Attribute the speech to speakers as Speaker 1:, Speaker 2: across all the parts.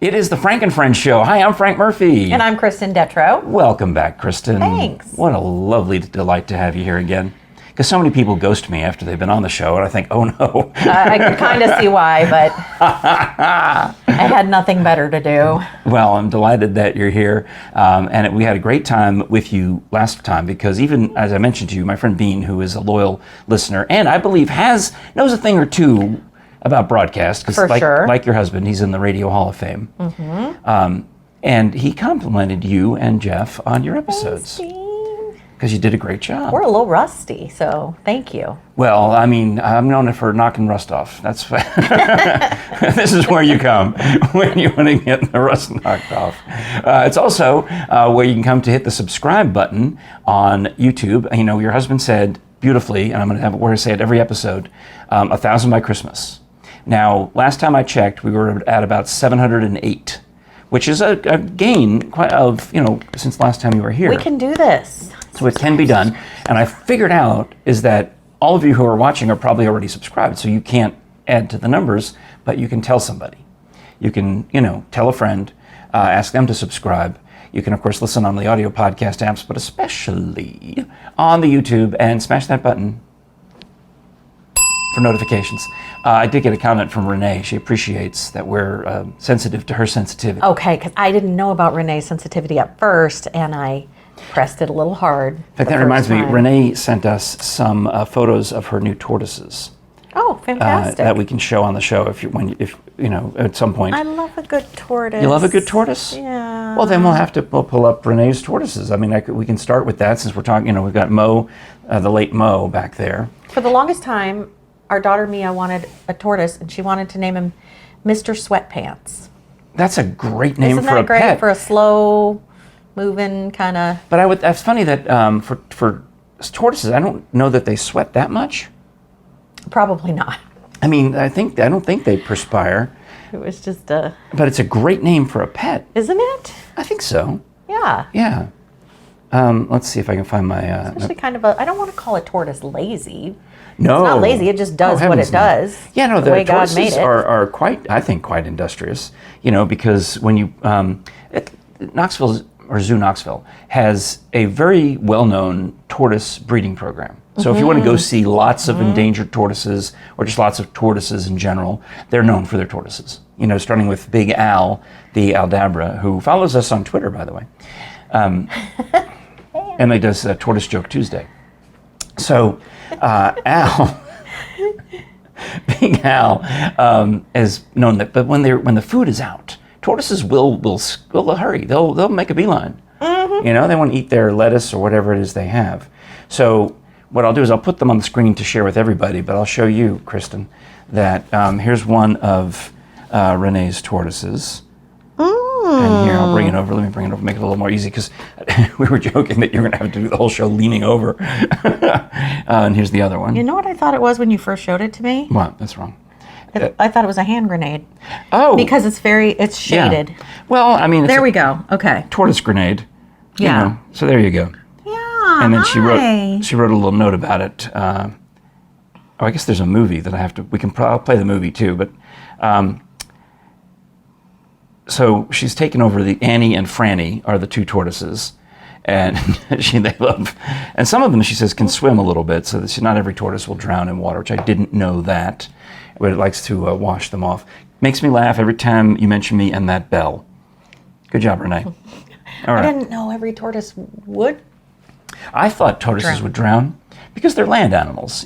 Speaker 1: It is the Frank and Friends show. Hi, I'm Frank Murphy.
Speaker 2: And I'm Kristen Detrow.
Speaker 1: Welcome back, Kristen.
Speaker 2: Thanks.
Speaker 1: What a lovely delight to have you here again. Because so many people ghost me after they've been on the show, and I think, oh no.
Speaker 2: I can kind of see why, but I had nothing better to do.
Speaker 1: Well, I'm delighted that you're here. And we had a great time with you last time, because even, as I mentioned to you, my friend Bean, who is a loyal listener, and I believe knows a thing or two about broadcast, because like your husband, he's in the Radio Hall of Fame. Mm-hmm. And he complimented you and Jeff on your episodes. Because you did a great job.
Speaker 2: We're a little rusty, so thank you.
Speaker 1: Well, I mean, I'm known for knocking rust off. That's this is where you come when you want to get the rust knocked off. It's also where you can come to hit the subscribe button on YouTube. You know, your husband said beautifully, and I'm going to have it where I say it every episode, 1,000 by Christmas. Now, last time I checked, we were at about 708, which is a gain since last time you were here.
Speaker 2: We can do this.
Speaker 1: So it can be done. And I figured out is that all of you who are watching are probably already subscribed, so you can't add to the numbers, but you can tell somebody. You can, tell a friend, ask them to subscribe. You can, of course, listen on the audio podcast apps, but especially on the YouTube, and smash that button for notifications. I did get a comment from Renee. She appreciates that we're sensitive to her sensitivity.
Speaker 2: Okay, because I didn't know about Renee's sensitivity at first, and I pressed it a little hard.
Speaker 1: In fact, that reminds me, Renee sent us some photos of her new tortoises.
Speaker 2: Oh, fantastic.
Speaker 1: That we can show on the show if at some point.
Speaker 2: I love a good tortoise.
Speaker 1: You love a good tortoise?
Speaker 2: Yeah.
Speaker 1: Well, then we'll pull up Renee's tortoises. I mean, we can start with that since we're talking, we've got Mo, the late Mo back there.
Speaker 2: For the longest time, our daughter Mia wanted a tortoise, and she wanted to name him Mr. Sweatpants.
Speaker 1: That's a great name for a pet.
Speaker 2: Isn't that great for a slow moving kind of?
Speaker 1: But that's funny that for tortoises, I don't know that they sweat that much.
Speaker 2: Probably not.
Speaker 1: I mean, I don't think they perspire.
Speaker 2: It was just a.
Speaker 1: But it's a great name for a pet,
Speaker 2: isn't it?
Speaker 1: I think so.
Speaker 2: Yeah.
Speaker 1: Yeah. Let's see if I can find my.
Speaker 2: Especially kind of I don't want to call a tortoise lazy.
Speaker 1: No,
Speaker 2: it's not lazy. It just does what it does.
Speaker 1: Yeah, no,
Speaker 2: the way God made
Speaker 1: tortoises
Speaker 2: it.
Speaker 1: are quite industrious. Because when you Knoxville or Zoo Knoxville has a very well-known tortoise breeding program. So if you want to go see lots of endangered tortoises, or just lots of tortoises in general, they're known for their tortoises. Starting with Big Al, the Aldabra, who follows us on Twitter, by the way. And he does Tortoise Joke Tuesday. So Al, Big Al, is known that, but when the food is out, tortoises will hurry. They'll make a beeline. Mm-hmm. They want to eat their lettuce or whatever it is they have. So what I'll do is I'll put them on the screen to share with everybody, but I'll show you, Kristen, that here's one of Renee's tortoises. And here, I'll bring it over. Let me bring it over, make it a little more easy, because we were joking that you're going to have to do the whole show leaning over. And here's the other one.
Speaker 2: You know what I thought it was when you first showed it to me?
Speaker 1: What? That's wrong.
Speaker 2: I thought it was a hand grenade.
Speaker 1: Oh.
Speaker 2: Because it's shaded.
Speaker 1: Yeah. Well, I mean,
Speaker 2: there we go. Okay.
Speaker 1: Tortoise grenade.
Speaker 2: Yeah.
Speaker 1: So there you go.
Speaker 2: Yeah.
Speaker 1: And then she wrote a little note about it. I guess there's a movie that we can I'll play the movie too, but so she's taken over. The Annie and Franny are the two tortoises, and they love, and some of them, she says, can swim a little bit, so that not every tortoise will drown in water, which I didn't know that, but it likes to wash them off. Makes me laugh every time you mention me and that bell. Good job, Renee. All right.
Speaker 2: I didn't know every tortoise would.
Speaker 1: I thought tortoises would drown because they're land animals.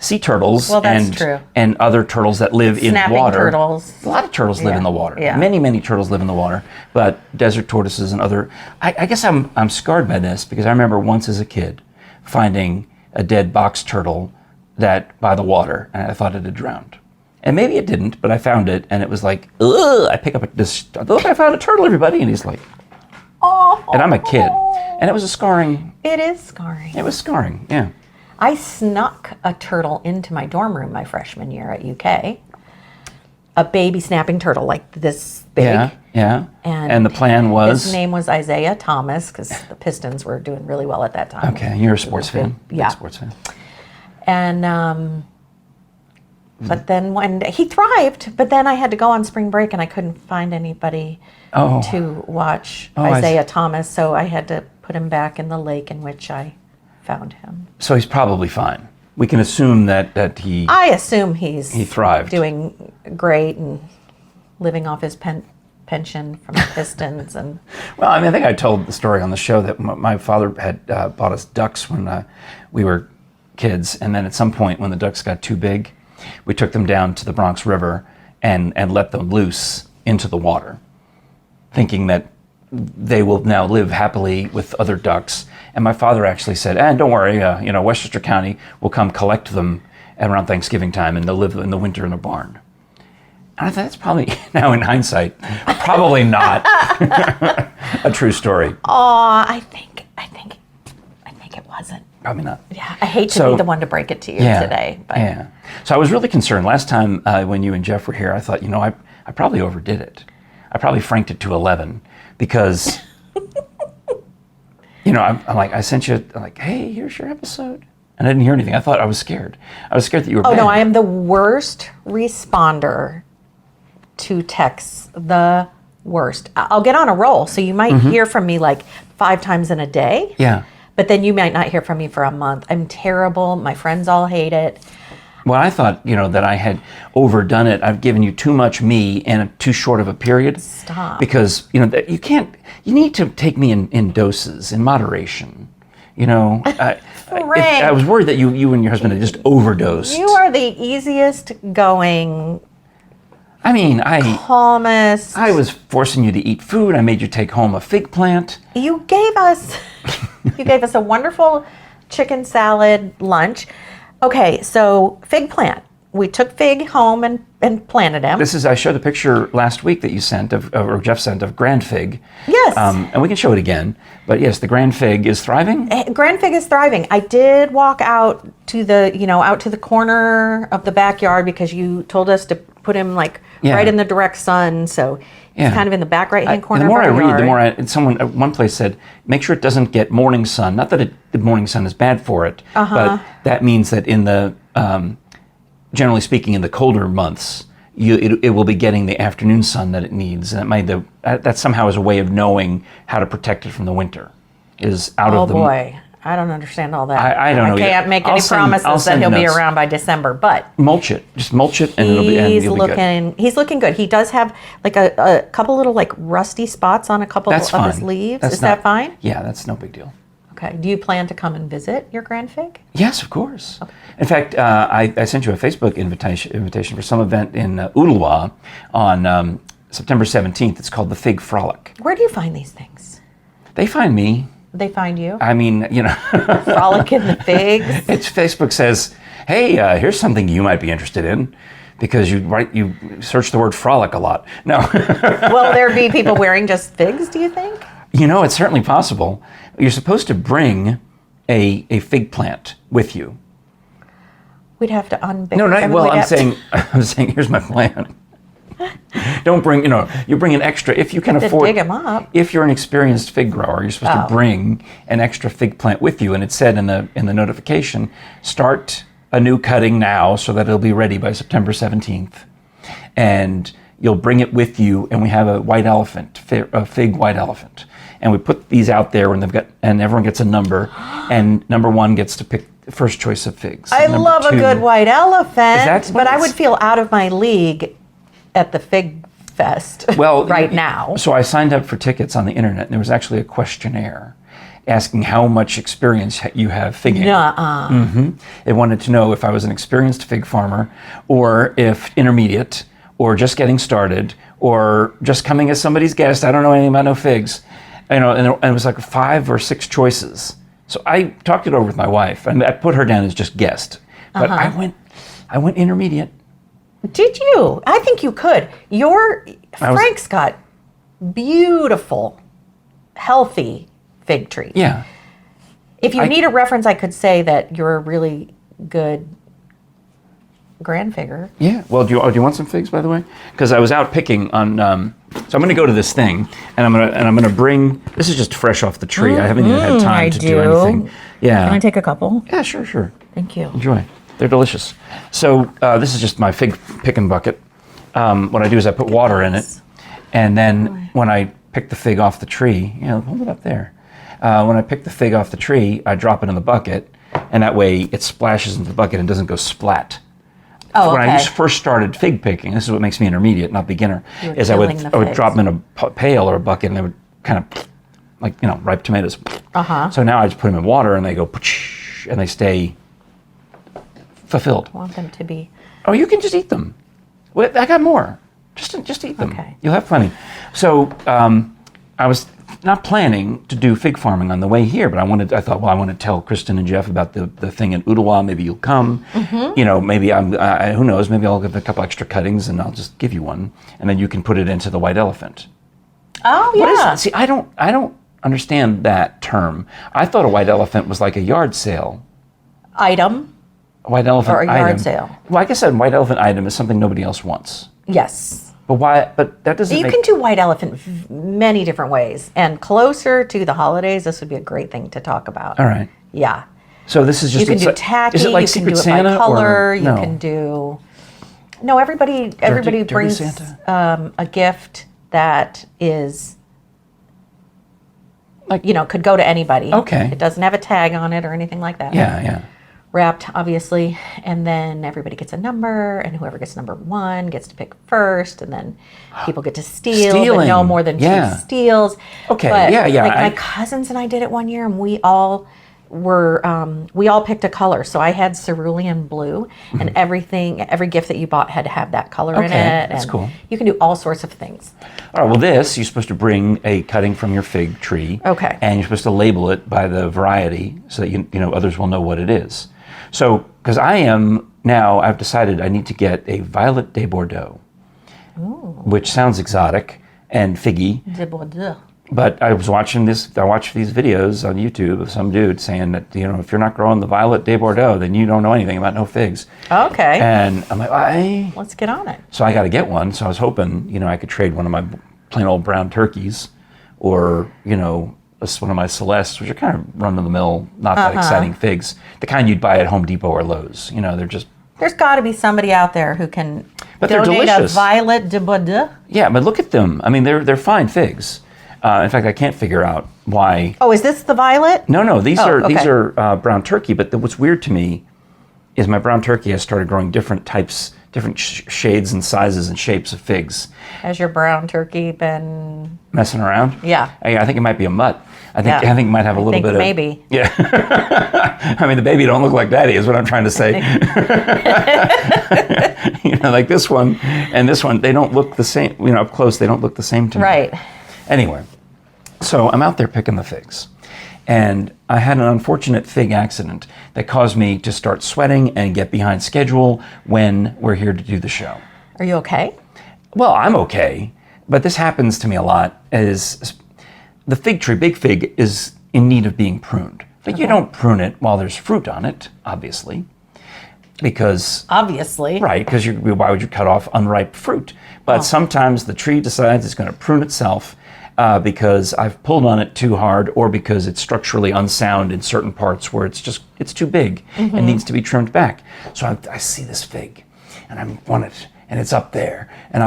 Speaker 1: Sea turtles and other turtles that live in water.
Speaker 2: Snapping turtles.
Speaker 1: A lot of turtles live in the water.
Speaker 2: Yeah.
Speaker 1: Many, many turtles live in the water. But desert tortoises and other... I guess I'm scarred by this because I remember once as a kid finding a dead box turtle by the water, and I thought it had drowned. And maybe it didn't, but I found it, and it was like, ugh! I pick up look, I found a turtle, everybody! And he's like... Oh! And I'm a kid. And it was a scarring...
Speaker 2: It is scarring.
Speaker 1: It was scarring, yeah.
Speaker 2: I snuck a turtle into my dorm room my freshman year at UK. A baby snapping turtle, like this big.
Speaker 1: Yeah. And the plan was?
Speaker 2: His name was Isaiah Thomas, because the Pistons were doing really well at that time.
Speaker 1: Okay, you're a sports fan.
Speaker 2: Yeah.
Speaker 1: Big sports fan.
Speaker 2: And But then one day, he thrived, but then I had to go on spring break and I couldn't find anybody to watch Isaiah Thomas, so I had to put him back in the lake in which I found him.
Speaker 1: So he's probably fine. We can assume that he...
Speaker 2: I assume he
Speaker 1: thrived.
Speaker 2: Doing great and living off his pension from the Pistons. And
Speaker 1: Well, I mean, I think I told the story on the show that my father had bought us ducks when we were kids, and then at some point when the ducks got too big, we took them down to the Bronx River and let them loose into the water, thinking that they will now live happily with other ducks. And my father actually said, don't worry, Westchester County will come collect them around Thanksgiving time, and they'll live in the winter in a barn. And I thought that's probably, now in hindsight, probably not a true story.
Speaker 2: Oh, I think it wasn't.
Speaker 1: Probably not.
Speaker 2: Yeah, I hate to be the one to break it to you today. But.
Speaker 1: Yeah. So I was really concerned. Last time when you and Jeff were here, I thought, I probably overdid it. I probably franked it to 11 because, I sent you, hey, here's your episode. And I didn't hear anything. I was scared. I was scared that you were bad.
Speaker 2: No, I am the worst responder to texts. The worst. I'll get on a roll. So you might hear from me 5 times in a day.
Speaker 1: Yeah.
Speaker 2: But then you might not hear from me for a month. I'm terrible. My friends all hate it.
Speaker 1: Well, I thought, that I had overdone it. I've given you too much me in too short of a period.
Speaker 2: Stop.
Speaker 1: Because, you need to take me in doses, in moderation. I was worried that you and your husband had just overdosed.
Speaker 2: You are the easiest going, calmest.
Speaker 1: I was forcing you to eat food. I made you take home a fig plant.
Speaker 2: You gave us a wonderful chicken salad lunch. Okay, so fig plant. We took Fig home and planted him.
Speaker 1: I showed the picture last week that you sent or Jeff sent of Grand Fig.
Speaker 2: Yes.
Speaker 1: And we can show it again. But yes, the Grand Fig is thriving.
Speaker 2: Grand Fig is thriving. I did walk out to the corner of the backyard because you told us to put him right in the direct sun. So he's kind of in the back right-hand corner of our yard.
Speaker 1: The more I read, someone at one place said, make sure it doesn't get morning sun. Not that the morning sun is bad for it, but that means that in the... generally speaking, in the colder months, it will be getting the afternoon sun that it needs, and that somehow is a way of knowing how to protect it from the winter. Oh
Speaker 2: boy, I don't understand all that.
Speaker 1: I don't know.
Speaker 2: I can't make any promises that he'll be around by December, but
Speaker 1: mulch it, and it'll be good.
Speaker 2: He's looking good. He does have a couple little rusty spots on a couple of his leaves. Is that fine?
Speaker 1: Yeah, that's no big deal.
Speaker 2: Okay. Do you plan to come and visit your Grand Fig?
Speaker 1: Yes, of course. Okay. In fact, I sent you a Facebook invitation for some event in Ooltewah on September 17th. It's called the Fig Frolic.
Speaker 2: Where do you find these things?
Speaker 1: They find me.
Speaker 2: They find you?
Speaker 1: Frolic
Speaker 2: in the figs?
Speaker 1: Facebook says, hey, here's something you might be interested in. Because you search the word frolic a lot. No.
Speaker 2: Will there be people wearing just figs, do you think?
Speaker 1: It's certainly possible. You're supposed to bring a fig plant with you.
Speaker 2: We'd have to unbig.
Speaker 1: No, I'm saying, here's my plan. Don't bring, you bring an extra, if you can afford.
Speaker 2: Dig them up.
Speaker 1: If you're an experienced fig grower, you're supposed to bring an extra fig plant with you. And it said in the notification, start a new cutting now so that it'll be ready by September 17th. And you'll bring it with you, and we have a white elephant, a fig white elephant. And we put these out there, and everyone gets a number, and number 1 gets to pick the first choice of figs.
Speaker 2: I love a good white elephant, but I would feel out of my league at the Fig Fest right now.
Speaker 1: So I signed up for tickets on the internet, and there was actually a questionnaire asking how much experience you have figging. It wanted to know if I was an experienced fig farmer, or if intermediate, or just getting started, or just coming as somebody's guest. I don't know anything about no figs. And it was 5 or 6 choices. So I talked it over with my wife, and I put her down as just guest. But I went intermediate.
Speaker 2: Did you? I think you could. Frank's got beautiful, healthy fig trees.
Speaker 1: Yeah.
Speaker 2: If you need a reference, I could say that you're a really good Grand Figger.
Speaker 1: Yeah. Well, do you want some figs, by the way? Because I was out picking on. So I'm going to go to this thing, and I'm going to bring. This is just fresh off the tree. I haven't even had time to do anything. Yeah.
Speaker 2: Can I take a couple?
Speaker 1: Yeah, sure.
Speaker 2: Thank you.
Speaker 1: Enjoy. They're delicious. So this is just my fig picking bucket. What I do is I put water in it, and then when I pick the fig off the tree, hold it up there. When I pick the fig off the tree, I drop it in the bucket, and that way it splashes into the bucket and doesn't go splat.
Speaker 2: Oh,
Speaker 1: When
Speaker 2: okay.
Speaker 1: I first started fig picking, this is what makes me intermediate, not beginner, is I would drop them in a pail or a bucket, and they would kind of, like, ripe tomatoes.
Speaker 2: Uh-huh.
Speaker 1: So now I just put them in water, and they go, and they stay fulfilled.
Speaker 2: I want them to be...
Speaker 1: Oh, you can just eat them. Wait, I got more. Just eat them.
Speaker 2: Okay.
Speaker 1: You'll have plenty. So I was not planning to do fig farming on the way here, but I thought, well, I want to tell Kristen and Jeff about the thing in Ottawa. Maybe you'll come.
Speaker 2: Mm-hmm.
Speaker 1: Maybe who knows? Maybe I'll give a couple extra cuttings and I'll just give you one, and then you can put it into the white elephant.
Speaker 2: Oh, yeah.
Speaker 1: What is it? See, I don't understand that term. I thought a white elephant was like a yard sale.
Speaker 2: Item.
Speaker 1: A white elephant
Speaker 2: Or a yard
Speaker 1: item.
Speaker 2: sale.
Speaker 1: Well, I guess a white elephant item is something nobody else wants.
Speaker 2: Yes.
Speaker 1: But why? But that doesn't.
Speaker 2: You can do white elephant many different ways. And closer to the holidays, this would be a great thing to talk about.
Speaker 1: All right.
Speaker 2: Yeah.
Speaker 1: So this is just.
Speaker 2: You can do tacky.
Speaker 1: Is it like
Speaker 2: you
Speaker 1: Secret
Speaker 2: can do it
Speaker 1: Santa
Speaker 2: by color.
Speaker 1: or
Speaker 2: You
Speaker 1: no?
Speaker 2: can do. No, everybody
Speaker 1: Dirty
Speaker 2: brings
Speaker 1: Santa?
Speaker 2: a gift that is,
Speaker 1: Like,
Speaker 2: could go to anybody.
Speaker 1: Okay.
Speaker 2: It doesn't have a tag on it or anything like that.
Speaker 1: Yeah.
Speaker 2: Wrapped, obviously, and then everybody gets a number, and whoever gets number one gets to pick first, and then people get to steal, but
Speaker 1: Stealing.
Speaker 2: no more than two steals.
Speaker 1: Okay,
Speaker 2: But,
Speaker 1: yeah.
Speaker 2: Like my cousins and I did it one year, and we all picked a color. So I had cerulean blue, and every gift that you bought had to have that color in it.
Speaker 1: That's
Speaker 2: and
Speaker 1: cool.
Speaker 2: You can do all sorts of things.
Speaker 1: All right. Well, you're supposed to bring a cutting from your fig tree.
Speaker 2: Okay.
Speaker 1: And you're supposed to label it by the variety so that others will know what it is. So, because I've decided I need to get a Violette de Bordeaux, which sounds exotic and figgy.
Speaker 2: De Bordeaux.
Speaker 1: But I watched these videos on YouTube of some dude saying that, if you're not growing the Violette de Bordeaux, then you don't know anything about no figs.
Speaker 2: Okay.
Speaker 1: And I'm like,
Speaker 2: Let's get on it.
Speaker 1: So I got to get one. So I was hoping, I could trade one of my plain old brown turkeys or, one of my Celestes, which are kind of run-of-the-mill, not that exciting figs. The kind you'd buy at Home Depot or Lowe's. They're just...
Speaker 2: There's got to be somebody out there who can
Speaker 1: But they're
Speaker 2: donate
Speaker 1: delicious.
Speaker 2: a Violette de Bordeaux.
Speaker 1: Yeah, but look at them. I mean, they're fine figs. In fact, I can't figure out why...
Speaker 2: Oh, is this the violet?
Speaker 1: No, these
Speaker 2: okay.
Speaker 1: are brown turkey. But what's weird to me is my brown turkey has started growing different types, different shades and sizes and shapes of figs.
Speaker 2: Has your brown turkey been
Speaker 1: Messing around?
Speaker 2: Yeah.
Speaker 1: I think it might be a mutt. I think
Speaker 2: Yeah.
Speaker 1: it might have a little bit of...
Speaker 2: maybe.
Speaker 1: Yeah. I mean, the baby don't look like daddy is what I'm trying to say. Like this one and this one, they don't look the same. Up close, they don't look the same to me.
Speaker 2: Right.
Speaker 1: Anyway, so I'm out there picking the figs. And I had an unfortunate fig accident that caused me to start sweating and get behind schedule when we're here to do the show.
Speaker 2: Are you okay?
Speaker 1: Well, I'm okay, but this happens to me a lot. Is the fig tree, big fig, is in need of being pruned. But you don't prune it while there's fruit on it, obviously, because
Speaker 2: Obviously.
Speaker 1: right, because why would you cut off unripe fruit? But sometimes the tree decides it's going to prune itself because I've pulled on it too hard, or because it's structurally unsound in certain parts where it's too big and needs to be trimmed back. So I see this fig, and I want it. And it's up there, and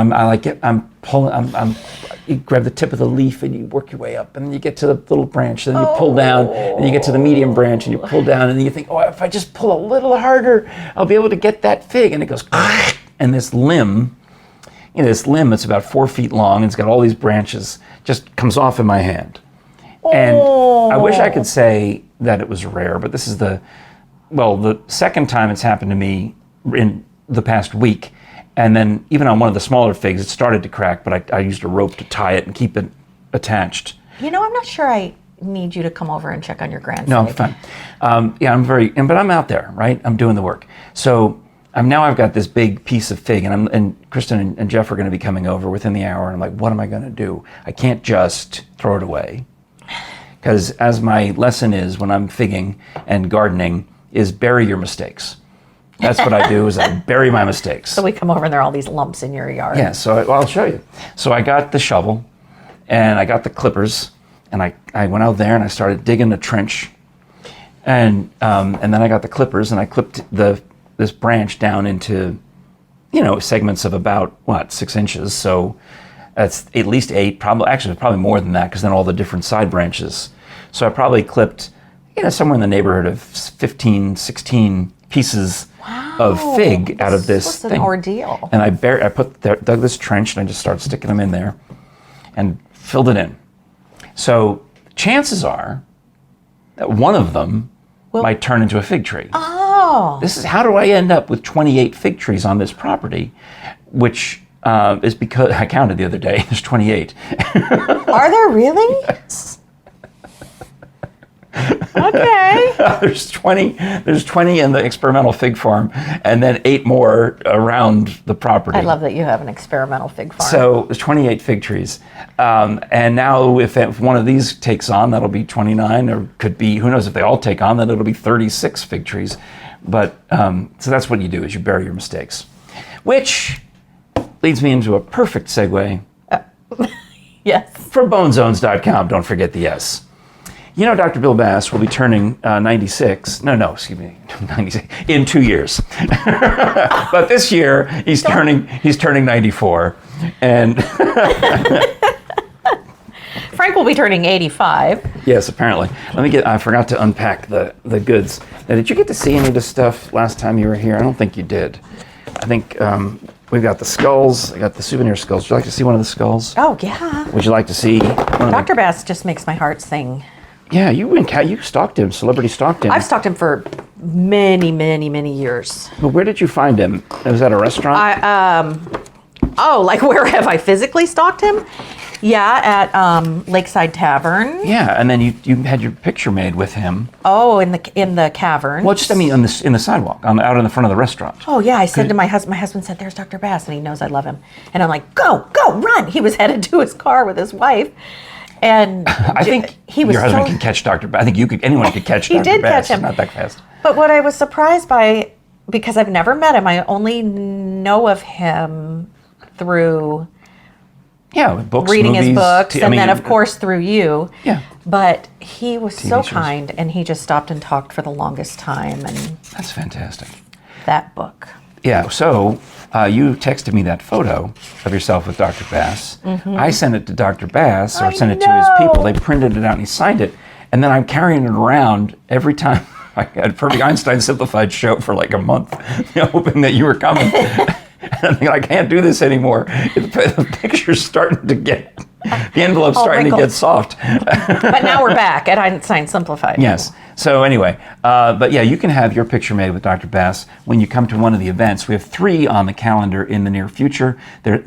Speaker 1: you grab the tip of the leaf and you work your way up, and then you get to the little branch, and then you pull down, and you get to the medium branch, and you pull down, and then you think, if I just pull a little harder, I'll be able to get that fig. And it goes, and this limb that's about 4 feet long, and it's got all these branches, just comes off in my hand. And I wish I could say that it was rare, but this is the second time it's happened to me in the past week. And then even on one of the smaller figs, it started to crack, but I used a rope to tie it and keep it attached.
Speaker 2: I'm not sure I need you to come over and check on your grandson.
Speaker 1: No, fine. But I'm out there, right? I'm doing the work. So I've got this big piece of fig, and Kristen and Jeff are going to be coming over within the hour. And I'm like, what am I going to do? I can't just throw it away. Because as my lesson is when I'm figging and gardening, is bury your mistakes. That's what I do, is I bury my mistakes.
Speaker 2: So we come over and there are all these lumps in your yard.
Speaker 1: Yeah, so I'll show you. So I got the shovel, and I got the clippers, and I went out there and I started digging a trench. And then I got the clippers, and I clipped the this branch down into, segments of about 6 inches. So that's at least 8, probably more than that, because then all the different side branches. So I probably clipped, somewhere in the neighborhood of 15, 16 pieces of fig out of this
Speaker 2: was
Speaker 1: thing.
Speaker 2: An ordeal.
Speaker 1: And I dug this trench, and I just started sticking them in there and filled it in. So chances are that one of them might turn into a fig tree.
Speaker 2: Oh.
Speaker 1: This is how do I end up with 28 fig trees on this property, which is because I counted the other day. There's 28.
Speaker 2: Are there really?
Speaker 1: Yes.
Speaker 2: Okay.
Speaker 1: There's 20 in the experimental fig farm, and then 8 more around the property.
Speaker 2: I love that you have an experimental fig farm.
Speaker 1: So there's 28 fig trees. And now if one of these takes on, that'll be 29, or could be, who knows, if they all take on, then it'll be 36 fig trees. But so that's what you do, is you bury your mistakes. Which leads me into a perfect segue.
Speaker 2: Yes.
Speaker 1: For bonezones.com, don't forget the S. Dr. Bill Bass will be turning 96. No, excuse me, 96 in 2 years. But this year he's turning 94, and
Speaker 2: Frank will be turning 85.
Speaker 1: Yes, apparently. I forgot to unpack the goods. Now, did you get to see any of this stuff last time you were here? I don't think you did. I think we've got the skulls. I got the souvenir skulls. Would you like to see one of the skulls?
Speaker 2: Oh, yeah.
Speaker 1: Would you like to see
Speaker 2: Dr. Bass just makes my heart sing.
Speaker 1: Yeah, you stalked him, celebrity stalked him.
Speaker 2: I've stalked him for many, many, many years.
Speaker 1: But where did you find him? Was that a restaurant?
Speaker 2: Like where have I physically stalked him? Yeah, at Lakeside Tavern.
Speaker 1: Yeah, and then you had your picture made with him.
Speaker 2: Oh, in the cavern.
Speaker 1: Well, just in the sidewalk, out in the front of the restaurant.
Speaker 2: Oh yeah, I said to my husband. My husband said, "There's Dr. Bass," and he knows I love him. And I'm like, "Go, run!" He was headed to his car with his wife, and
Speaker 1: I think
Speaker 2: he was.
Speaker 1: Your husband can catch Dr. Bass. I think anyone could catch Dr. Bass.
Speaker 2: He did catch him.
Speaker 1: Not that fast.
Speaker 2: But what I was surprised by, because I've never met him, I only know of him through.
Speaker 1: Yeah, books,
Speaker 2: reading
Speaker 1: movies,
Speaker 2: his books, and then of course through you.
Speaker 1: Yeah.
Speaker 2: But he was so
Speaker 1: shows.
Speaker 2: kind, and he just stopped and talked for the longest time, and
Speaker 1: That's fantastic.
Speaker 2: that book.
Speaker 1: Yeah, so you texted me that photo of yourself with Dr. Bass. Mm-hmm. I sent it to Dr. Bass, or sent it to his people. They printed it out and he signed it. And then I'm carrying it around every time. I had Perfect Einstein Simplified show for like a month, hoping that you were coming. And I'm thinking, I can't do this anymore. The picture's starting to get, the envelope's starting to get soft.
Speaker 2: But now we're back at Einstein Simplified.
Speaker 1: Yes. So anyway, but yeah, you can have your picture made with Dr. Bass when you come to one of the events. We have 3 on the calendar in the near future. There's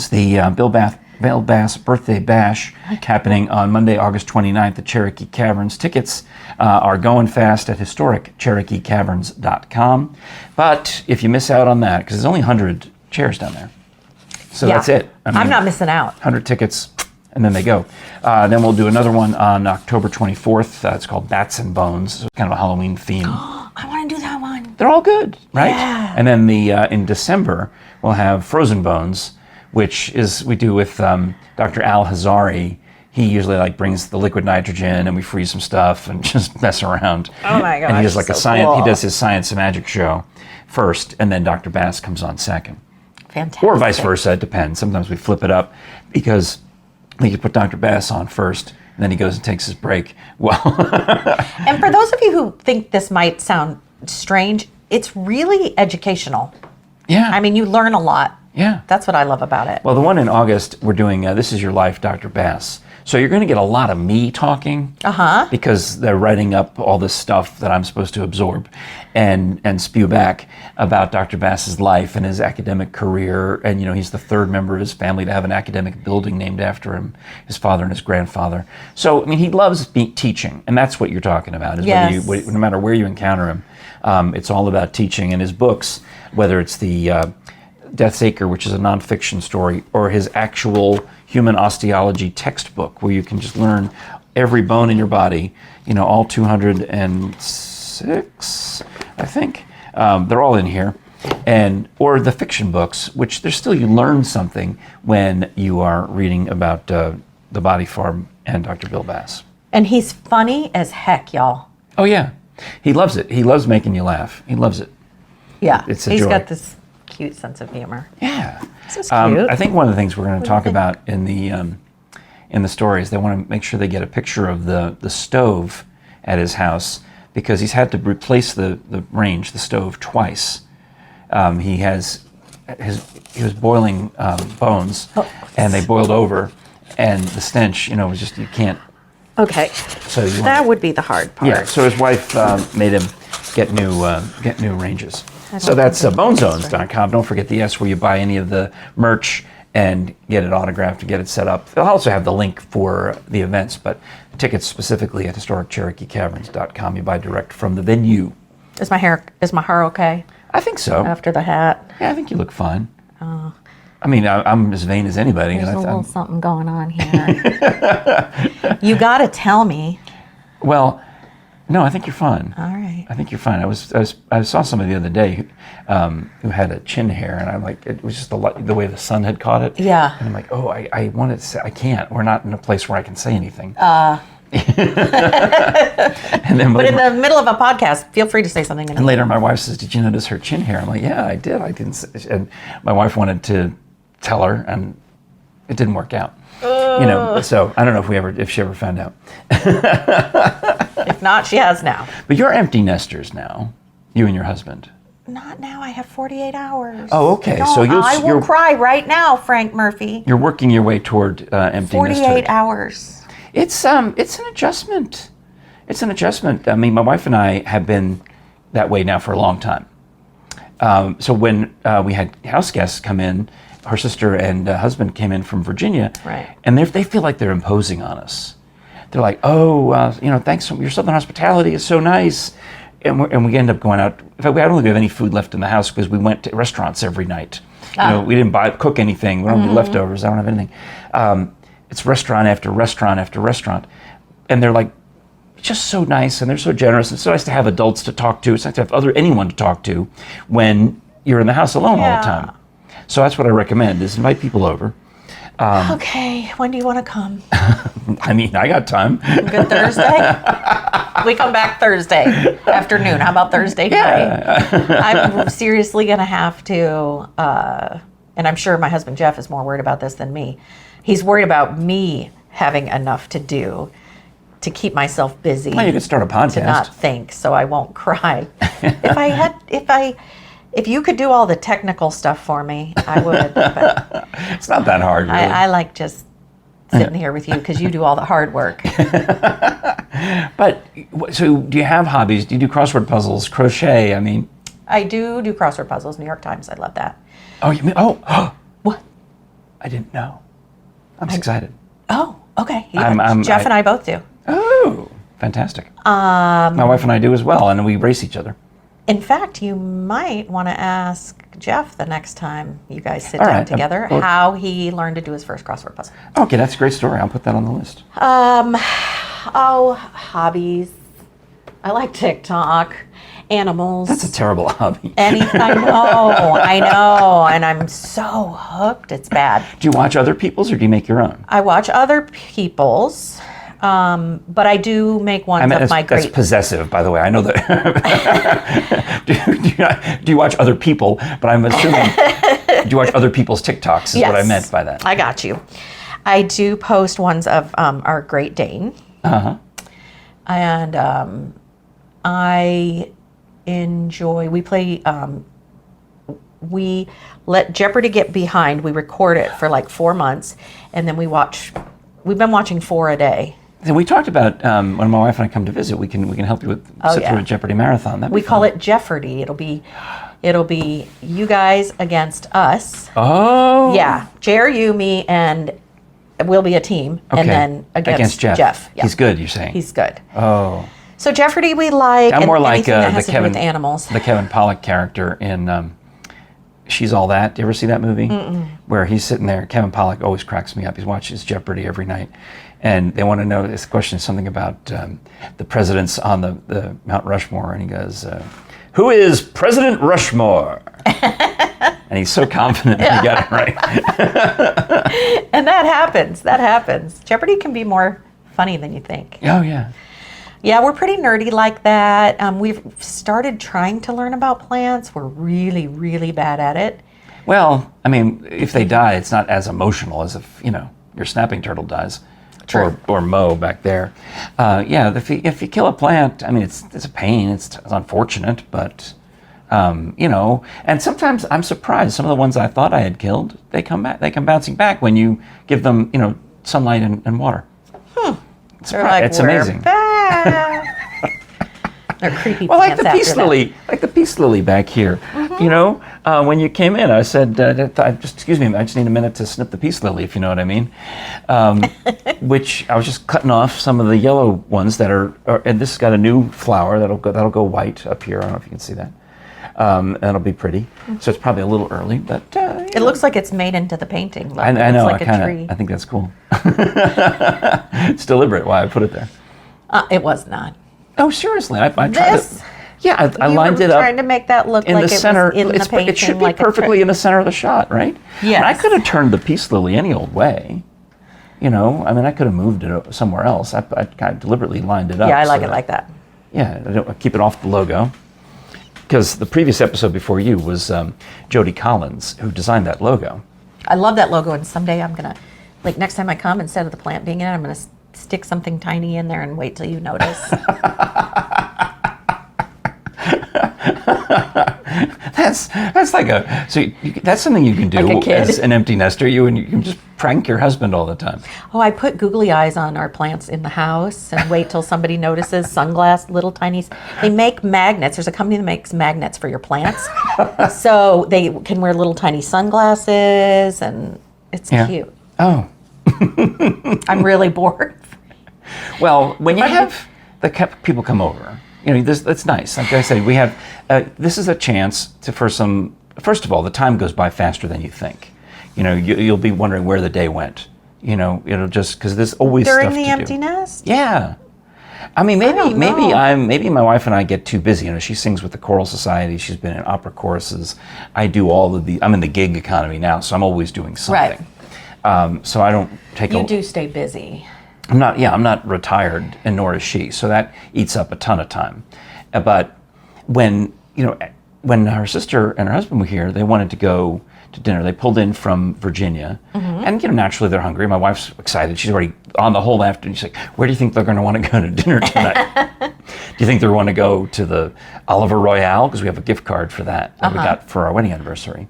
Speaker 1: the Bill Bass Birthday Bash happening on Monday, August 29th at Cherokee Caverns. Tickets are going fast at historiccherokeecaverns.com. But if you miss out on that, because there's only 100 chairs down there. So that's it.
Speaker 2: I'm not missing out.
Speaker 1: 100 tickets, and then they go. Then we'll do another one on October 24th. It's called Bats and Bones. So it's kind of a Halloween theme.
Speaker 2: I want to do that one.
Speaker 1: They're all good, right?
Speaker 2: Yeah.
Speaker 1: And then in December, we'll have Frozen Bones, which we do with Dr. Al Hazari. He usually brings the liquid nitrogen, and we freeze some stuff and just mess around.
Speaker 2: Oh my gosh!
Speaker 1: And he does a science.
Speaker 2: Cool.
Speaker 1: He does his science and magic show first, and then Dr. Bass comes on second.
Speaker 2: Fantastic.
Speaker 1: Or vice versa. It depends. Sometimes we flip it up because we could put Dr. Bass on first, and then he goes and takes his break. Well,
Speaker 2: and for those of you who think this might sound strange, it's really educational.
Speaker 1: Yeah.
Speaker 2: I mean, you learn a lot.
Speaker 1: Yeah.
Speaker 2: That's what I love about it.
Speaker 1: Well, the one in August, we're doing This Is Your Life, Dr. Bass. So you're going to get a lot of me talking because they're writing up all this stuff that I'm supposed to absorb and spew back about Dr. Bass's life and his academic career. And, he's the 3rd member of his family to have an academic building named after him, his father and his grandfather. So, he loves teaching, and that's what you're talking about. Is
Speaker 2: yes.
Speaker 1: No matter where you encounter him, it's all about teaching. And his books, whether it's the Death's Acre, which is a nonfiction story, or his actual human osteology textbook, where you can just learn every bone in your body, all 206, I think. They're all in here. Or the fiction books, which you learn something when you are reading about the Body Farm and Dr. Bill Bass.
Speaker 2: And he's funny as heck, y'all.
Speaker 1: Oh, yeah. He loves it. He loves making you laugh. He loves it.
Speaker 2: Yeah,
Speaker 1: it's a
Speaker 2: he's
Speaker 1: joy.
Speaker 2: got this cute sense of humor.
Speaker 1: Yeah.
Speaker 2: This is cute.
Speaker 1: I think one of the things we're going to talk about in the story is they want to make sure they get a picture of the stove at his house, because he's had to replace the stove twice. He was boiling bones, and they boiled over, and the stench, was just, you can't.
Speaker 2: Okay,
Speaker 1: So
Speaker 2: that would be the hard part.
Speaker 1: Yeah. So his wife made him get new ranges. So that's bonezones.com. Don't forget the S where you buy any of the merch and get it autographed and get it set up. They'll also have the link for the events, but tickets specifically at historiccherokeecaverns.com. You buy direct from the venue.
Speaker 2: Is my hair okay?
Speaker 1: I think so.
Speaker 2: After the hat?
Speaker 1: Yeah, I think you look fine. I mean, I'm as vain as anybody.
Speaker 2: There's a little something going on here. You got to tell me.
Speaker 1: Well, no, I think you're fine.
Speaker 2: All right.
Speaker 1: I think you're fine. I saw somebody the other day who had a chin hair, and I'm like, it was just the way the sun had caught it.
Speaker 2: Yeah.
Speaker 1: And I'm like, oh, I wanted to say, I can't. We're not in a place where I can say anything. And then,
Speaker 2: but in the middle of a podcast, feel free to say something.
Speaker 1: And later, my wife says, "Did you notice her chin hair?" I'm like, "Yeah, I did. I didn't." And my wife wanted to tell her, and it didn't work out. So I don't know if she ever found out.
Speaker 2: If not, she has now.
Speaker 1: But you're empty nesters now, you and your husband.
Speaker 2: Not now. I have 48 hours.
Speaker 1: Oh, okay.
Speaker 2: No,
Speaker 1: So
Speaker 2: I will cry right now, Frank Murphy.
Speaker 1: You're working your way toward empty nesthood.
Speaker 2: 48 hours.
Speaker 1: It's an adjustment. It's an adjustment. I mean, my wife and I have been that way now for a long time. So when we had house guests come in, her sister and husband came in from Virginia,
Speaker 2: right?
Speaker 1: And they feel like they're imposing on us. They're like, thanks. Your Southern hospitality is so nice, and we end up going out. In fact, I don't think we have any food left in the house because we went to restaurants every night. We didn't cook anything. We don't have any leftovers. I don't have anything. It's restaurant after restaurant after restaurant, and they're like, just so nice, and they're so generous. It's so nice to have adults to talk to. It's nice to have anyone to talk to when you're in the house alone all the time. So that's what I recommend: is invite people over.
Speaker 2: Okay, when do you want to come?
Speaker 1: I mean, I got time.
Speaker 2: Good Thursday? We come back Thursday afternoon. How about Thursday night? I'm seriously going to have to, and I'm sure my husband Jeff is more worried about this than me. He's worried about me having enough to do to keep myself busy.
Speaker 1: Well, you could start a podcast.
Speaker 2: To not think, so I won't cry. If you could do all the technical stuff for me, I would. But
Speaker 1: it's not that hard, really.
Speaker 2: I like just sitting here with you because you do all the hard work.
Speaker 1: But, so do you have hobbies? Do you do crossword puzzles, crochet? I mean...
Speaker 2: I do crossword puzzles. New York Times, I love that.
Speaker 1: Oh, you mean... Oh!
Speaker 2: What?
Speaker 1: I didn't know. I'm excited.
Speaker 2: Oh, okay. Yeah, Jeff and I both do.
Speaker 1: Oh, fantastic. My wife and I do as well, and we race each other.
Speaker 2: In fact, you might want to ask Jeff the next time you guys sit down together how he learned to do his first crossword puzzle.
Speaker 1: Okay, that's a great story. I'll put that on the list.
Speaker 2: Hobbies. I like TikTok. Animals.
Speaker 1: That's a terrible hobby.
Speaker 2: I know, and I'm so hooked. It's bad.
Speaker 1: Do you watch other people's or do you make your own?
Speaker 2: I watch other people's, but I do make ones of my great.
Speaker 1: That's possessive, by the way. I know that. Do you watch other people? But I'm assuming, do you watch other people's TikToks is what I meant by that.
Speaker 2: I got you. I do post ones of our Great Dane.
Speaker 1: Uh-huh.
Speaker 2: And I enjoy, we let Jeopardy get behind. We record it for like 4 months, and then we've been watching 4 a day.
Speaker 1: And we talked about when my wife and I come to visit, we can help you with sit through a Jeopardy marathon.
Speaker 2: We call it Jeopardy. It'll be you guys against us.
Speaker 1: Oh.
Speaker 2: Yeah, Jer, you, me, and we'll be a team, and then against Jeff.
Speaker 1: Yeah. He's good, you're saying?
Speaker 2: He's good.
Speaker 1: Oh.
Speaker 2: So Jeopardy we like.
Speaker 1: I'm more like
Speaker 2: that has to do with animals.
Speaker 1: The Kevin Pollak character in She's All That. Do you ever see that movie?
Speaker 2: Mm-mm.
Speaker 1: Where he's sitting there. Kevin Pollak always cracks me up. He watches Jeopardy every night. And they want to know, this question is something about the presidents on the Mount Rushmore. And he goes, who is President Rushmore? And he's so confident that he got it right.
Speaker 2: And that happens. Jeopardy can be more funny than you think.
Speaker 1: Oh, yeah.
Speaker 2: Yeah, we're pretty nerdy like that. We've started trying to learn about plants. We're really, really bad at it.
Speaker 1: Well, I mean, if they die, it's not as emotional as if, your snapping turtle dies.
Speaker 2: True.
Speaker 1: Or Mo back there. Yeah, if you kill a plant, I mean, it's a pain. It's unfortunate, but, and sometimes I'm surprised. Some of the ones I thought I had killed, they come back. They come bouncing back when you give them, sunlight and water. It's amazing.
Speaker 2: They're creepy
Speaker 1: well,
Speaker 2: plants
Speaker 1: like the peace lily back here. When you came in, I said, "Excuse me, I just need a minute to snip the peace lily," if you know what I mean. Which I was just cutting off some of the yellow ones that are and this has got a new flower that'll go white up here. I don't know if you can see that. That'll be pretty. So it's probably a little early, but
Speaker 2: it looks like it's made into the painting.
Speaker 1: I know.
Speaker 2: It's like a tree.
Speaker 1: I think that's cool. It's deliberate why I put it there.
Speaker 2: It was not.
Speaker 1: Oh, seriously, I tried to. Yeah, I lined it up.
Speaker 2: Trying to make that look
Speaker 1: in
Speaker 2: like
Speaker 1: the center.
Speaker 2: It was in the painting.
Speaker 1: It should be perfectly in the center of the shot, right?
Speaker 2: Yes.
Speaker 1: I could have turned the peace lily any old way. I mean, I could have moved it somewhere else. I kind of deliberately lined it up.
Speaker 2: Yeah, I like it like that.
Speaker 1: Yeah, I don't keep it off the logo. Because the previous episode before you was Jody Collins, who designed that logo.
Speaker 2: I love that logo, and someday I'm going to, next time I come, instead of the plant being in it, I'm going to stick something tiny in there and wait till you notice.
Speaker 1: That's like that's something you can do
Speaker 2: like a kid.
Speaker 1: As an empty nester. You can just prank your husband all the time.
Speaker 2: Oh, I put googly eyes on our plants in the house and wait till somebody notices. Little tiny. They make magnets. There's a company that makes magnets for your plants, so they can wear little tiny sunglasses, and it's cute.
Speaker 1: Oh,
Speaker 2: I'm really bored.
Speaker 1: Well, when you have the people come over. That's nice. Like I said, we have, this is a chance for some, first of all, the time goes by faster than you think. You'll be wondering where the day went. It'll just, because there's always
Speaker 2: During
Speaker 1: stuff to do.
Speaker 2: the empty nest?
Speaker 1: Yeah. I mean, maybe my wife and I get too busy. She sings with the choral society. She's been in opera choruses. I do I'm in the gig economy now, so I'm always doing something.
Speaker 2: Right.
Speaker 1: So I don't take
Speaker 2: You do stay busy.
Speaker 1: I'm not retired, and nor is she. So that eats up a ton of time. But when her sister and her husband were here, they wanted to go to dinner. They pulled in from Virginia, and naturally they're hungry. My wife's excited. She's already on the whole afternoon. She's like, "Where do you think they're going to want to go to dinner tonight? Do you think they want to go to the Oliver Royale, because we have a gift card for that we got for our wedding anniversary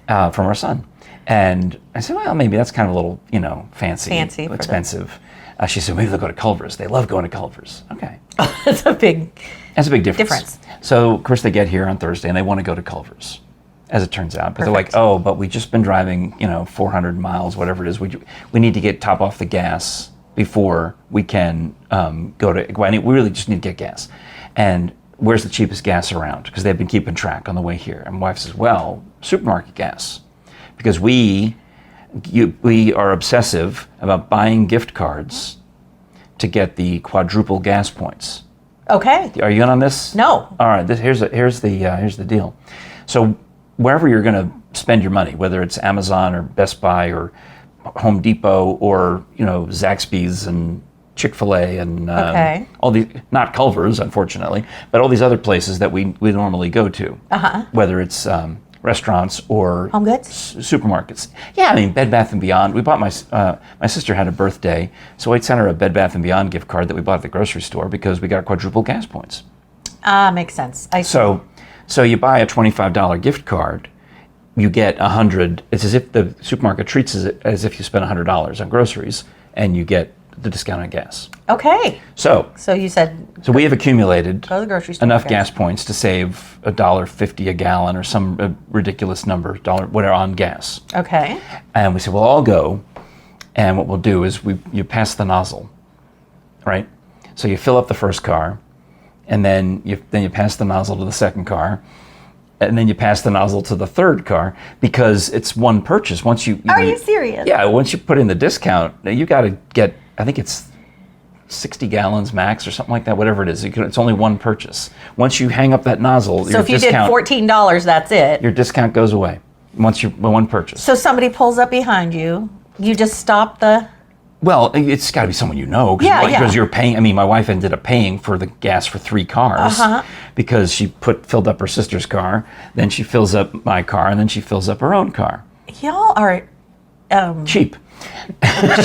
Speaker 1: from our son?" And I said, "Well, maybe that's kind of a little, fancy expensive." She said, "Maybe they'll go to Culver's. They love going to Culver's." Okay.
Speaker 2: That's a big
Speaker 1: difference. So, of course, they get here on Thursday, and they want to go to Culver's, as it turns out. But they're like, "Oh, but we've just been driving, 400 miles, whatever it is. We need to top off the gas before we can go to, we really just need to get gas. And where's the cheapest gas around?" Because they've been keeping track on the way here. And my wife says, "Well, supermarket gas. Because we are obsessive about buying gift cards to get the quadruple gas points."
Speaker 2: Okay.
Speaker 1: Are you in on this?
Speaker 2: No.
Speaker 1: All right. Here's the deal. So wherever you're going to spend your money, whether it's Amazon or Best Buy or Home Depot or Zaxby's and Chick-fil-A and all these, not Culver's, unfortunately, but all these other places that we normally go to, whether it's restaurants or
Speaker 2: Home Goods?
Speaker 1: Supermarkets. Yeah, I mean, Bed Bath & Beyond. We bought my sister had a birthday, so I sent her a Bed Bath & Beyond gift card that we bought at the grocery store because we got quadruple gas points.
Speaker 2: Makes sense.
Speaker 1: So you buy a $25 gift card, you get 100. It's as if the supermarket treats it as if you spend $100 on groceries, and you get the discount on gas.
Speaker 2: Okay.
Speaker 1: So
Speaker 2: you said.
Speaker 1: So we have accumulated
Speaker 2: go to the grocery store
Speaker 1: enough gas points to save $1.50 a gallon or some ridiculous number, whatever, on gas.
Speaker 2: Okay.
Speaker 1: And we said, well, I'll go, and what we'll do is you pass the nozzle, right? So you fill up the first car, and then you pass the nozzle to the second car, and then you pass the nozzle to the third car, because it's one purchase. Once you
Speaker 2: Are you serious?
Speaker 1: Yeah, once you put in the discount, you got to get, I think it's 60 gallons max or something like that, whatever it is. It's only one purchase. Once you hang up that nozzle,
Speaker 2: so if you did $14, that's it.
Speaker 1: Your discount goes away once you one purchase.
Speaker 2: So somebody pulls up behind you, you just stop the
Speaker 1: Well, it's got to be someone you know. Because you're paying. I mean, my wife ended up paying for the gas for 3 cars because she filled up her sister's car, then she fills up my car, and then she fills up her own car.
Speaker 2: Y'all are
Speaker 1: cheap.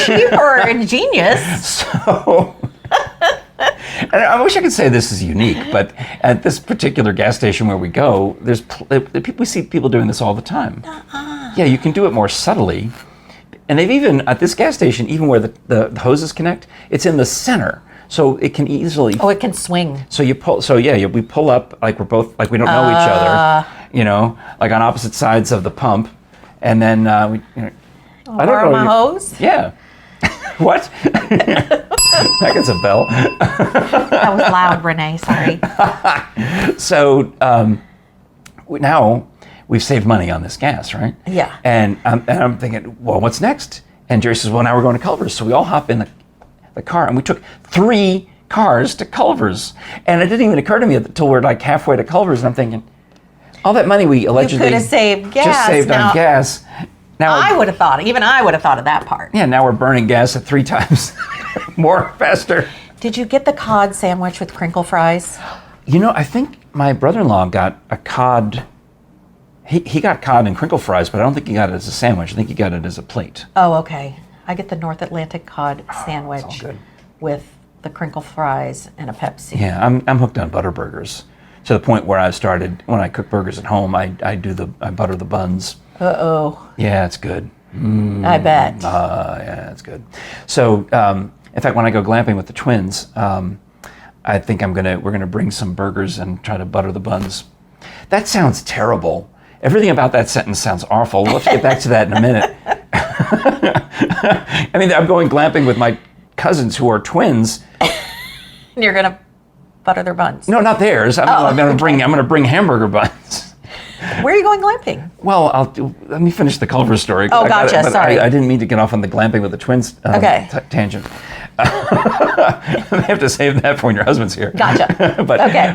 Speaker 2: Cheap or ingenious.
Speaker 1: So, and I wish I could say this is unique, but at this particular gas station where we go, we see people doing this all the time. Yeah, you can do it more subtly. And they've even, at this gas station, even where the hoses connect, it's in the center. So it can easily...
Speaker 2: Oh, it can swing.
Speaker 1: So you pull, we pull up like we're both, like we don't know each other, like on opposite sides of the pump. And then I don't
Speaker 2: borrow my hose?
Speaker 1: Yeah. What? That gets a bell.
Speaker 2: That was loud, Renee, sorry.
Speaker 1: So now... we've saved money on this gas, right?
Speaker 2: Yeah.
Speaker 1: And I'm thinking, well, what's next? And Jerry says, well, now we're going to Culver's. So we all hop in the car, and we took 3 cars to Culver's. And it didn't even occur to me until we're like halfway to Culver's, and I'm thinking, all that money we allegedly
Speaker 2: could have saved gas.
Speaker 1: Just saved on gas. Now
Speaker 2: I would have thought of that part.
Speaker 1: Yeah, now we're burning gas at 3 times more faster.
Speaker 2: Did you get the cod sandwich with crinkle fries?
Speaker 1: I think my brother-in-law got a cod... He got cod and crinkle fries, but I don't think he got it as a sandwich. I think he got it as a plate.
Speaker 2: Oh, okay. I get the North Atlantic cod sandwich with the crinkle fries and a Pepsi.
Speaker 1: Yeah, I'm hooked on butter burgers to the point where I started, when I cook burgers at home, I butter the buns.
Speaker 2: Uh-oh.
Speaker 1: Yeah, it's good.
Speaker 2: I bet.
Speaker 1: Yeah, it's good. So, in fact, when I go glamping with the twins, I think we're gonna bring some burgers and try to butter the buns. That sounds terrible. Everything about that sentence sounds awful. We'll have to get back to that in a minute. I mean, I'm going glamping with my cousins who are twins.
Speaker 2: And you're gonna butter their buns.
Speaker 1: No, not theirs. I'm gonna bring hamburger buns.
Speaker 2: Where are you going glamping?
Speaker 1: Well, let me finish the Culver story.
Speaker 2: Oh, gotcha. Sorry.
Speaker 1: I didn't mean to get off on the glamping with the twins tangent. They have to save that for when your husband's here.
Speaker 2: Gotcha.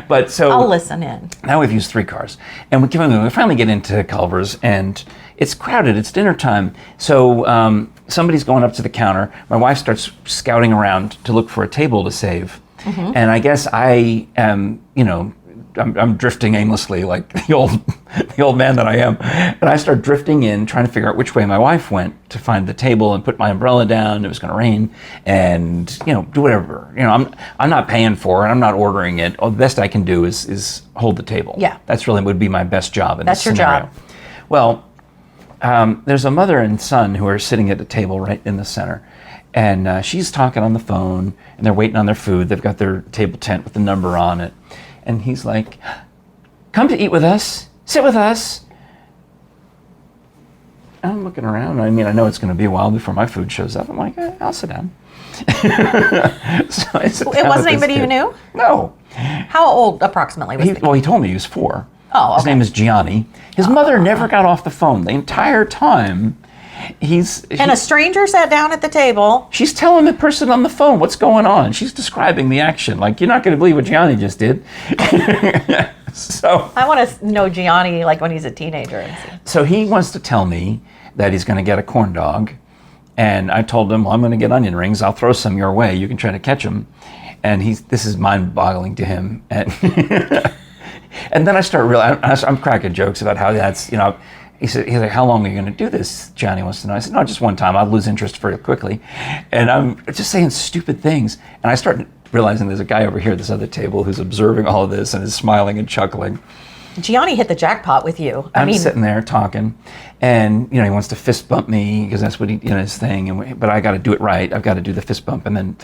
Speaker 1: But so
Speaker 2: I'll listen in.
Speaker 1: Now we've used 3 cars, and we finally get into Culver's, and it's crowded. It's dinner time, so somebody's going up to the counter. My wife starts scouting around to look for a table to save, and I guess I am, I'm drifting aimlessly like the old man that I am, and I start drifting in, trying to figure out which way my wife went to find the table and put my umbrella down. It was going to rain, and do whatever. I'm not paying for it. I'm not ordering it. The best I can do is hold the table.
Speaker 2: Yeah,
Speaker 1: that's really would be my best job in this scenario.
Speaker 2: That's your job.
Speaker 1: Well, there's a mother and son who are sitting at a table right in the center. And she's talking on the phone, and they're waiting on their food. They've got their table tent with the number on it. And he's like, come to eat with us, sit with us. I'm looking around. I mean, I know it's going to be a while before my food shows up. I'm like, I'll sit down. So
Speaker 2: it wasn't anybody you knew?
Speaker 1: No.
Speaker 2: How old approximately was he?
Speaker 1: Well, he told me he was 4.
Speaker 2: Oh, okay.
Speaker 1: His name is Gianni. His mother never got off the phone the entire time.
Speaker 2: And a stranger sat down at the table.
Speaker 1: She's telling the person on the phone what's going on. She's describing the action. Like, you're not going to believe what Gianni just did. So
Speaker 2: I want to know Gianni like when he's a teenager.
Speaker 1: So he wants to tell me that he's going to get a corn dog. And I told him, well, I'm going to get onion rings. I'll throw some your way. You can try to catch them. And this is mind-boggling to him. And and then I start realizing, I'm cracking jokes about how that's, he's like, how long are you going to do this? Johnny wants to know. I said, no, just one time. I'll lose interest very quickly. And I'm just saying stupid things. And I start realizing there's a guy over here at this other table who's observing all of this and is smiling and chuckling.
Speaker 2: Gianni hit the jackpot with you.
Speaker 1: I'm sitting there talking, and he wants to fist bump me because that's what his thing. But I got to do it right. I've got to do the fist bump, and then,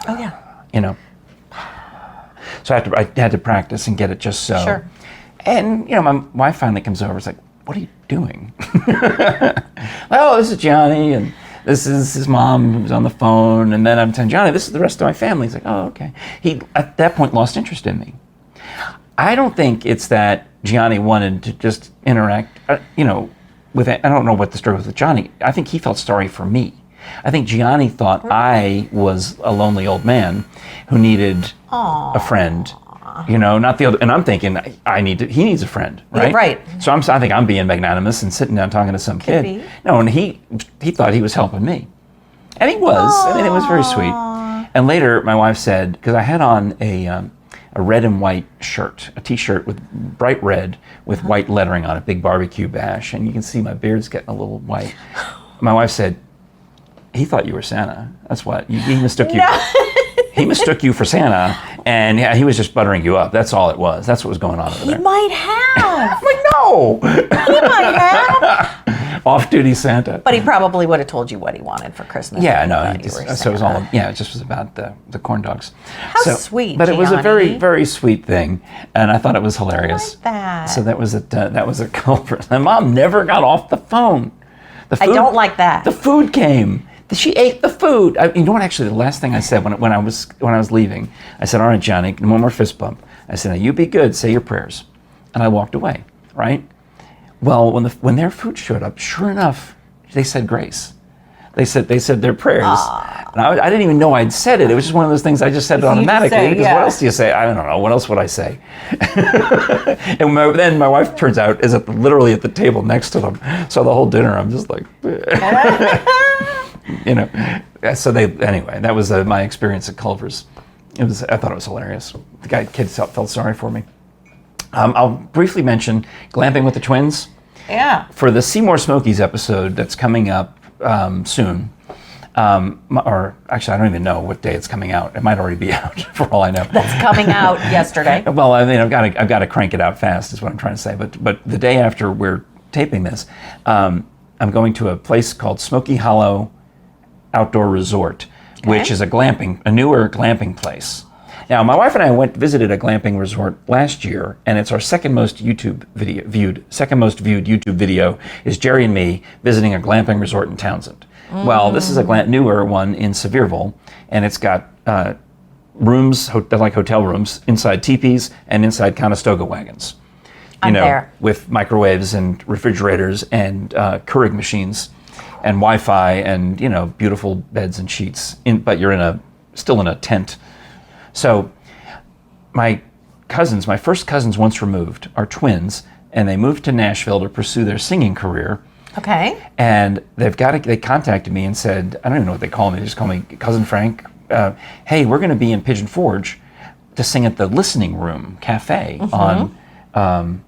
Speaker 2: oh yeah,
Speaker 1: So I had to practice and get it just so.
Speaker 2: Sure.
Speaker 1: And my wife finally comes over. It's like, what are you doing? Oh, this is Gianni, and this is his mom who's on the phone. And then I'm telling Gianni, this is the rest of my family. He's like, oh, okay. He, at that point, lost interest in me. I don't think it's that Gianni wanted to just interact, with it. I don't know what the story was with Gianni. I think he felt sorry for me. I think Gianni thought I was a lonely old man who needed a friend. Not the other. And I'm thinking, he needs a friend, right?
Speaker 2: Yeah, right.
Speaker 1: So I think I'm being magnanimous and sitting down talking to some kid.
Speaker 2: Be.
Speaker 1: No, and he thought he was helping me. And he was. I mean, it was very sweet. And later, my wife said, because I had on a red and white shirt, a T-shirt with bright red with white lettering on it, big barbecue bash, and you can see my beard's getting a little white. My wife said, he thought you were Santa. That's what. He mistook you. He mistook you for Santa, and yeah, he was just buttering you up. That's all it was. That's what was going on over there.
Speaker 2: He might have.
Speaker 1: I'm like, no.
Speaker 2: He might have.
Speaker 1: Off-duty Santa.
Speaker 2: But he probably would have told you what he wanted for Christmas.
Speaker 1: Yeah, no. So it was all. Yeah, it just was about the corn dogs.
Speaker 2: How sweet.
Speaker 1: But it was a very,
Speaker 2: Gianni.
Speaker 1: very sweet thing, and I thought it was hilarious.
Speaker 2: I like that.
Speaker 1: So that was a culprit. My mom never got off the phone.
Speaker 2: I don't like that.
Speaker 1: The food came. She ate the food. You know what? Actually, the last thing I said when I was leaving, I said, "All right, Johnny, one more fist bump." I said, "Now you be good. Say your prayers," and I walked away. Right. Well, when their food showed up, sure enough, they said grace. They said their prayers. And I didn't even know I'd said it. It was just one of those things I just said automatically. Because what else do you say? I don't know. What else would I say? And then my wife turns out is literally at the table next to them. So the whole dinner, I'm just like, you know. So anyway, that was my experience at Culver's. I thought it was hilarious. The kids felt sorry for me. I'll briefly mention Glamping with the Twins.
Speaker 2: Yeah.
Speaker 1: For the Seymour Smokies episode that's coming up soon, or actually I don't even know what day it's coming out. It might already be out for all I know.
Speaker 2: That's coming out yesterday.
Speaker 1: Well, I mean, I've got to crank it out fast is what I'm trying to say. But the day after we're taping this, I'm going to a place called Smoky Hollow Outdoor Resort, which is a newer glamping place. Now, my wife and I visited a glamping resort last year, and it's our second most viewed YouTube video is Jerry and me visiting a glamping resort in Townsend. Well, this is a newer one in Sevierville, and it's got rooms, like hotel rooms, inside teepees and inside Conestoga wagons.
Speaker 2: I'm there.
Speaker 1: With microwaves and refrigerators and Keurig machines and Wi-Fi and, beautiful beds and sheets. But you're still in a tent. So my first cousins once removed, are twins, and they moved to Nashville to pursue their singing career.
Speaker 2: Okay.
Speaker 1: And they contacted me and said, I don't even know what they call me, they just call me Cousin Frank. Hey, we're going to be in Pigeon Forge to sing at the Listening Room Cafe on the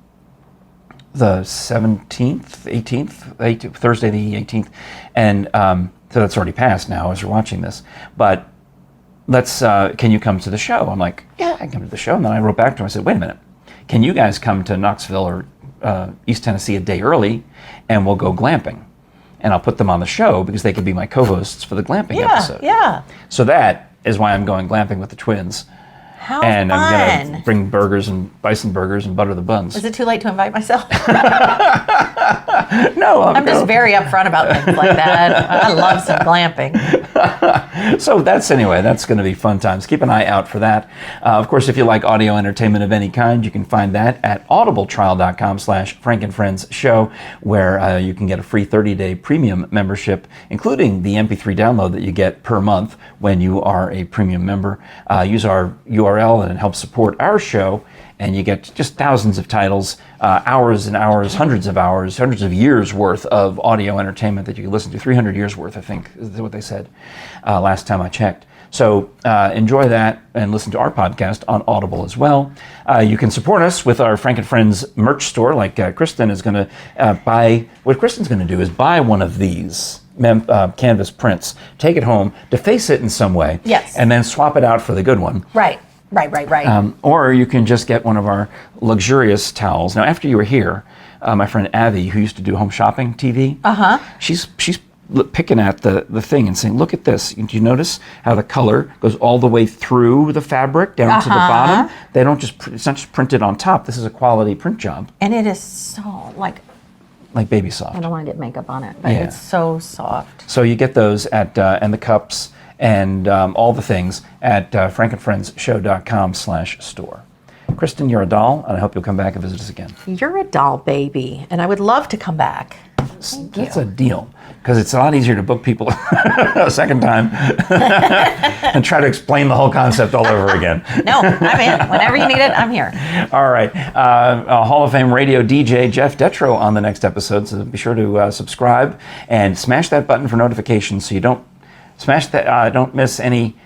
Speaker 1: 17th, 18th, Thursday the 18th. And so that's already passed now as you're watching this. But can you come to the show? I'm like, yeah, I can come to the show. And then I wrote back to him, I said, wait a minute, can you guys come to Knoxville or East Tennessee a day early and we'll go glamping? And I'll put them on the show because they could be my co-hosts for the glamping episode. Yeah. So that is why I'm going glamping with the twins.
Speaker 2: How
Speaker 1: and
Speaker 2: fun.
Speaker 1: I'm going to bring burgers and bison burgers and butter the buns.
Speaker 2: Is it too late to invite myself?
Speaker 1: No.
Speaker 2: I'm just very upfront about things like that. I love some glamping.
Speaker 1: So that's going to be fun times. Keep an eye out for that. Of course, if you like audio entertainment of any kind, you can find that at audibletrial.com/FrankandFriendsShow, where you can get a free 30-day premium membership, including the MP3 download that you get per month when you are a premium member. Use our URL and it helps support our show, and you get just thousands of titles, hours and hours, hundreds of years worth of audio entertainment that you can listen to. 300 years worth, I think, is what they said last time I checked. So enjoy that and listen to our podcast on Audible as well. You can support us with our Frank and Friends merch store, like Kristen is going to buy. What Kristen's going to do is buy one of these canvas prints, take it home, deface it in some way,
Speaker 2: yes,
Speaker 1: and then swap it out for the good one.
Speaker 2: Right.
Speaker 1: Or you can just get one of our luxurious towels. Now, after you were here, my friend Abby, who used to do home shopping TV, she's picking at the thing and saying, look at this. Do you notice how the color goes all the way through the fabric down to the bottom? They don't it's not just printed on top. This is a quality print job.
Speaker 2: And it is so like
Speaker 1: baby soft.
Speaker 2: I don't want to get makeup on it, but it's so soft.
Speaker 1: So you get those at, and the cups, and all the things at frankandfriendsshow.com/store. Kristen, you're a doll, and I hope you'll come back and visit us again.
Speaker 2: You're a doll baby, and I would love to come back.
Speaker 1: That's a deal, because it's a lot easier to book people a second time and try to explain the whole concept all over again.
Speaker 2: No, I'm in. Whenever you need it, I'm here.
Speaker 1: All right. Hall of Fame radio DJ Jeff Detrow on the next episode, so be sure to subscribe and smash that button for notifications so you don't Smash that. Don't miss any.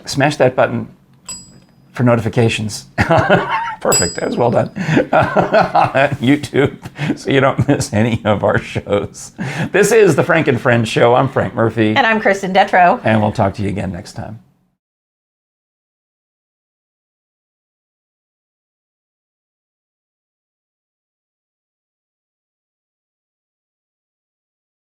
Speaker 1: Smash that button for notifications. Perfect. That was well done. On YouTube, so you don't miss any of our shows. This is the Frank and Friends Show. I'm Frank Murphy.
Speaker 2: And I'm Kristen Detrow.
Speaker 1: And we'll talk to you again next time.